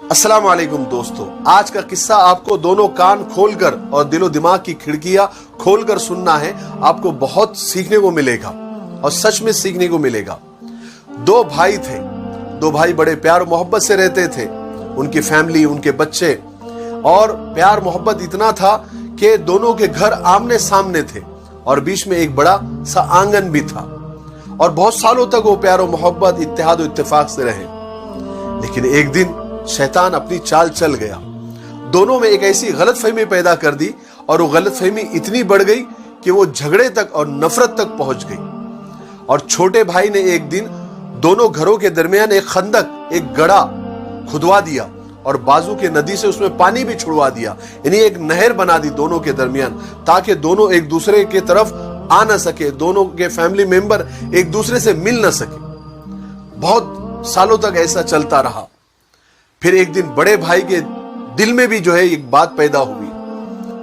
अस्सलाम वालेकुम दोस्तों, आज का किस्सा आपको दोनों कान खोलकर और दिलो दिमाग की खिड़कियां खोलकर सुनना है। आपको बहुत सीखने को मिलेगा और सच में सीखने को मिलेगा। दो भाई थे, दो भाई बड़े प्यार और मोहब्बत से रहते थे। उनकी फैमिली, उनके बच्चे, और प्यार मोहब्बत इतना था कि दोनों के घर आमने सामने थे और बीच में एक बड़ा सा आंगन भी था। और बहुत सालों तक वो प्यार और मोहब्बत, इत्तेहाद और इत्तेफाक से रहे। लेकिन एक दिन शैतान अपनी चाल चल गया, दोनों में एक ऐसी गलतफहमी पैदा कर दी और वो गलतफहमी इतनी बढ़ गई कि वो झगड़े तक और नफरत तक पहुंच गई। और छोटे भाई ने एक दिन दोनों घरों के दरमियान एक खंदक, एक गड्ढा खुदवा दिया और बाजू के नदी से उसमें पानी भी छुड़वा दिया, यानी एक नहर बना दी दोनों के दरमियान, ताकि दोनों एक दूसरे के तरफ आ न सके, दोनों के फैमिली मेंबर एक दूसरे से मिल न सके। बहुत सालों तक ऐसा चलता रहा। फिर एक दिन बड़े भाई के दिल में भी जो है एक बात पैदा हुई,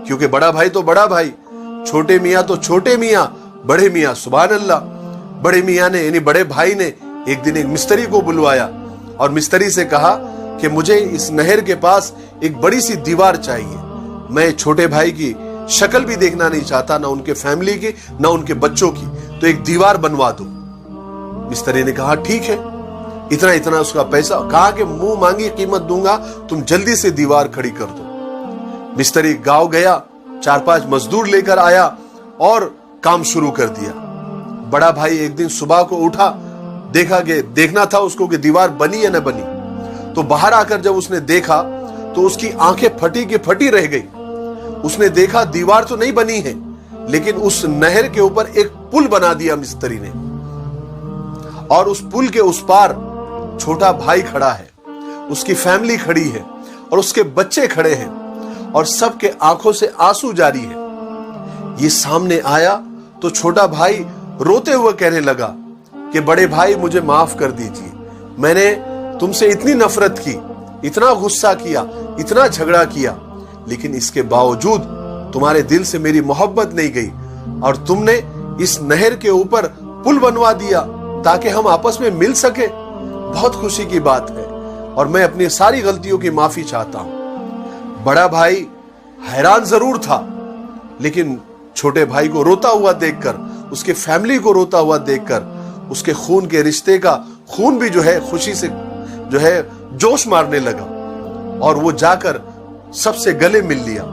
क्योंकि बड़ा भाई तो बड़ा भाई, छोटे मियाँ तो छोटे मियाँ, बड़े मियाँ सुभान अल्लाह। बड़े मियाँ ने यानी बड़े भाई ने एक दिन एक मिस्त्री को बुलवाया और मिस्त्री से कहा कि मुझे इस नहर के पास एक बड़ी सी दीवार चाहिए। मैं छोटे भाई की शक्ल भी देखना नहीं चाहता, ना उनके फैमिली की, ना उनके बच्चों की, तो एक दीवार बनवा दो। मिस्त्री ने कहा ठीक है, इतना इतना उसका पैसा, कहा कि मुंह मांगी कीमत दूंगा, तुम जल्दी से दीवार खड़ी कर दो। मिस्त्री गांव गया, 4-5 मजदूर लेकर आया और काम शुरू कर दिया। बड़ा भाई एक दिन सुबह को उठा, देखना था उसको कि दीवार बनी या न बनी। तो बाहर आकर जब उसने देखा तो उसकी आंखें फटी की फटी रह गई। उसने देखा दीवार तो नहीं बनी है, लेकिन उस नहर के ऊपर एक पुल बना दिया मिस्त्री ने, और उस पुल के उस पार छोटा भाई खड़ा है, उसकी फैमिली खड़ी है और उसके बच्चे खड़े हैं और सबके आंखों से आंसू जारी है। ये सामने आया तो छोटा भाई रोते हुए कहने लगा कि बड़े भाई मुझे माफ कर दीजिए, मैंने तुमसे इतनी नफरत की, इतना गुस्सा किया, इतना झगड़ा किया, लेकिन इसके बावजूद तुम्हारे दिल से मेरी मोहब्बत नहीं गई और तुमने इस नहर के ऊपर पुल बनवा दिया ताकि हम आपस में मिल सके। बहुत खुशी की बात है और मैं अपनी सारी गलतियों की माफी चाहता हूं। बड़ा भाई हैरान जरूर था, लेकिन छोटे भाई को रोता हुआ देखकर, उसके फैमिली को रोता हुआ देखकर, उसके खून के रिश्ते का खून भी जो है खुशी से जो है जोश मारने लगा और वो जाकर सबसे गले मिल लिया।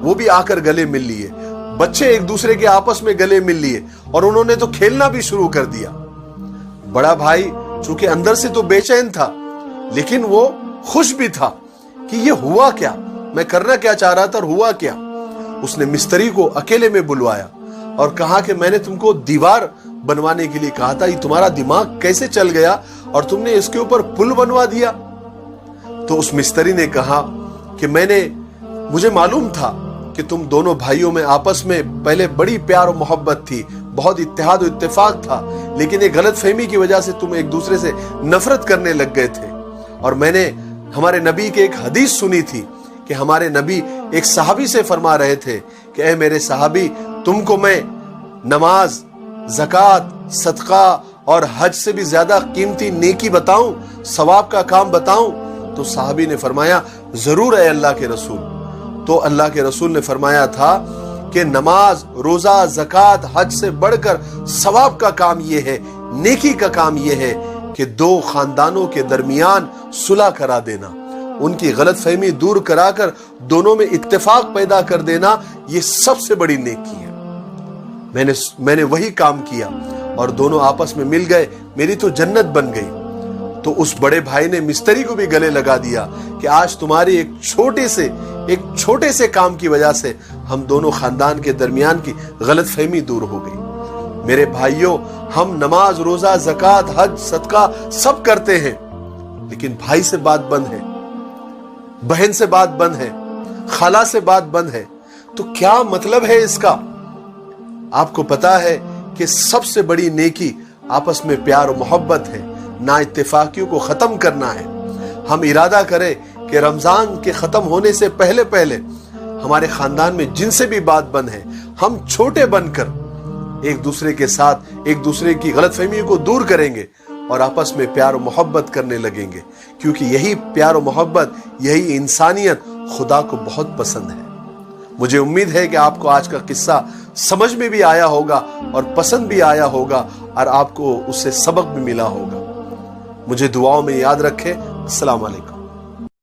वो भी आकर गले मिल लिए, बच्चे एक दूसरे के आपस में गले मिल लिए और उन्होंने तो खेलना भी शुरू कर दिया। बड़ा भाई चूंकि अंदर से तो बेचैन था, लेकिन वो खुश भी था कि ये हुआ क्या, मैं करना क्या चाह रहा था और हुआ क्या। उसने मिस्त्री को अकेले में बुलवाया और कहा कि मैंने तुमको दीवार बनवाने के लिए कहा था, ये तुम्हारा दिमाग कैसे चल गया और तुमने इसके ऊपर पुल बनवा दिया। तो उस मिस्त्री ने कहा कि मुझे मालूम था कि तुम दोनों भाइयों में आपस में पहले बड़ी प्यार और मोहब्बत थी, बहुत इत्तेहाद और इत्तेफाक था, लेकिन एक गलतफहमी की वजह से तुम एक दूसरे से नफरत करने लग गए थे। और मैंने हमारे नबी की एक हदीस सुनी थी कि हमारे नबी एक सहाबी से फरमा रहे थे कि ऐ मेरे सहाबी, तुमको मैं नमाज, ज़कात, सदका और हज से भी ज्यादा कीमती नेकी बताऊं, सवाब का काम बताऊं? तो सहाबी ने फरमाया जरूर है अल्लाह के रसूल। तो अल्लाह के रसूल ने फरमाया था कि नमाज, रोजा, ज़कात, हज से बढ़कर सवाब का काम यह है, नेकी का काम यह है कि दो खानदानों के दरमियान सुलह करा देना, उनकी गलतफहमी दूर कराकर दोनों में इत्तेफाक पैदा कर देना, यह सबसे बड़ी नेकी है। मैंने वही काम किया और दोनों आपस में मिल गए, मेरी तो जन्नत बन गई। तो उस बड़े भाई ने मिस्त्री को भी गले लगा दिया कि आज तुम्हारी एक छोटे से काम की वजह से हम दोनों खानदान के दरमियान की गलतफहमी दूर हो गई। मेरे भाइयों, हम नमाज, रोजा, ज़कात, हज, सदका सब करते हैं, लेकिन भाई से बात बंद है, बहन से बात बंद है, खाला से बात बंद है। तो क्या मतलब है इसका? आपको पता है कि सबसे बड़ी नेकी आपस में प्यार और मोहब्बत है, ना इत्तेफाकियों को खत्म करना है। हम इरादा करें कि रमजान के खत्म होने से पहले पहले हमारे खानदान में जिनसे भी बात बंद है, हम छोटे बनकर एक दूसरे के साथ एक दूसरे की गलतफहमियों को दूर करेंगे, اور آپس میں پیار و محبت کرنے لگیں گے، کیونکہ یہی پیار و محبت، یہی انسانیت خدا کو بہت پسند ہے۔ مجھے امید ہے کہ آپ کو آج کا قصہ سمجھ میں بھی آیا ہوگا اور پسند بھی آیا ہوگا، اور آپ کو اس سے سبق بھی ملا ہوگا۔ مجھے دعاؤں میں یاد رکھیں۔ السلام علیکم۔